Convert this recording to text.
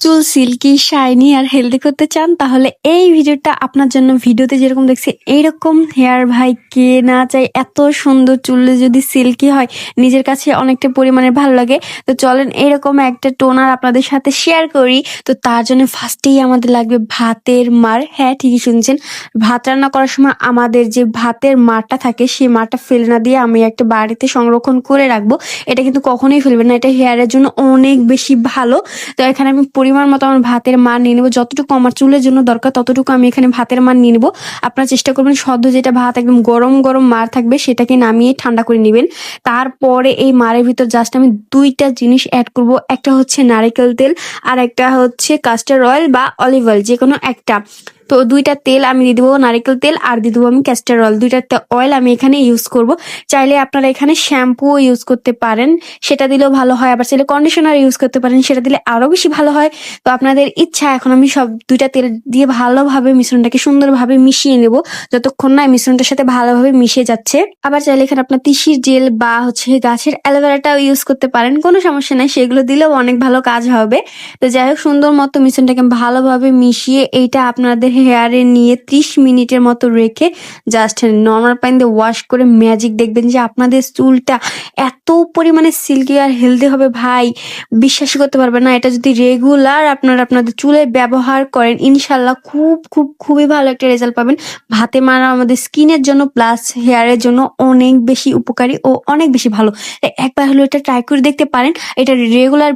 চুল silky shiny আর healthy করতে চান তাহলে এই ভিডিওটা আপনার জন্য। ভিডিওতে যেরকম দেখছি এইরকম হেয়ার ভাই কে না চাই। এত সুন্দর চুলে যদি সিল্কি হয় নিজের কাছে অনেকটা পরিমাণে ভালো লাগে। তো চলেন এরকম একটা টোনার আপনাদের সাথে শেয়ার করি। তো তার জন্য ফার্স্টেই আমাদের লাগবে ভাতের মার। হ্যাঁ, ঠিকই শুনছেন, ভাত রান্না করার সময় আমাদের যে ভাতের মারটা থাকে সেই মারটা ফেলে না দিয়ে আমি একটা বাড়িতে সংরক্ষণ করে রাখবো। এটা কিন্তু কখনোই ফেলবেন না, এটা হেয়ারের জন্য অনেক বেশি ভালো। তো এখানে আমি পরিমাণ মতো আমার ভাতের মান নিয়ে নেবো, যতটুকু আমার চুলের জন্য দরকার ততটুকু আমি এখানে ভাতের মান নিয়ে নেবো। আপনারা চেষ্টা করবেন সদ্য যেটা ভাত একদম গরম গরম মার থাকবে সেটাকে নামিয়ে ঠান্ডা করে নেবেন। তারপরে এই মারের ভিতর জাস্ট আমি দুইটা জিনিস অ্যাড করব, একটা হচ্ছে নারকেল তেল আর একটা হচ্ছে কাস্টার অয়েল বা অলিভ অয়েল, যে কোনো একটা। তো দুইটা তেল আমি দিয়ে দেবো, নারকেল তেল আর দিয়ে দেবো আমি ক্যাস্টার অয়েল। দুইটা অয়েল আমি এখানে ইউজ করব। চাইলে আপনারা এখানে শ্যাম্পুও ইউজ করতে পারেন, সেটা দিলেও ভালো হয়। আবার চাইলে কন্ডিশনার ইউজ করতে পারেন, সেটা দিলে আরো বেশি ভালো হয়। তো আপনাদের ইচ্ছা। এখন আমি সব দুইটা তেল দিয়ে ভালোভাবে মিশ্রণটাকে সুন্দরভাবে মিশিয়ে নেব, যতক্ষণ না এই মিশ্রণটার সাথে ভালোভাবে মিশে যাচ্ছে। আবার চাইলে এখানে আপনার তিসির জেল বা হচ্ছে গাছের অ্যালোভেরাটাও ইউজ করতে পারেন, কোনো সমস্যা নাই, সেগুলো দিলেও অনেক ভালো কাজ হবে। তো যাই হোক, সুন্দর মতো মিশ্রণটাকে ভালোভাবে মিশিয়ে এইটা আপনাদের হেয়ারে নিয়ে 30 মিনিটের মতো রেখে জাস্ট নর্মাল পানি দিয়ে ওয়াশ করে ম্যাজিক দেখবেন যে আপনাদের চুলটা এত পরিমাণে সিল্কি আর হেলদি হবে ভাই, বিশ্বাসই করতে পারবেন না। এটা যদি রেগুলার আপনারা আপনাদের চুলে ব্যবহার করেন ইনশাল্লাহ খুবই ভালো একটা রেজাল্ট পাবেন। ভাতে মারা আমাদের স্কিনের জন্য প্লাস হেয়ারের জন্য অনেক বেশি উপকারী ও অনেক বেশি ভালো। একবার হলো এটা ট্রাই করে দেখতে পারেন। এটা রেগুলার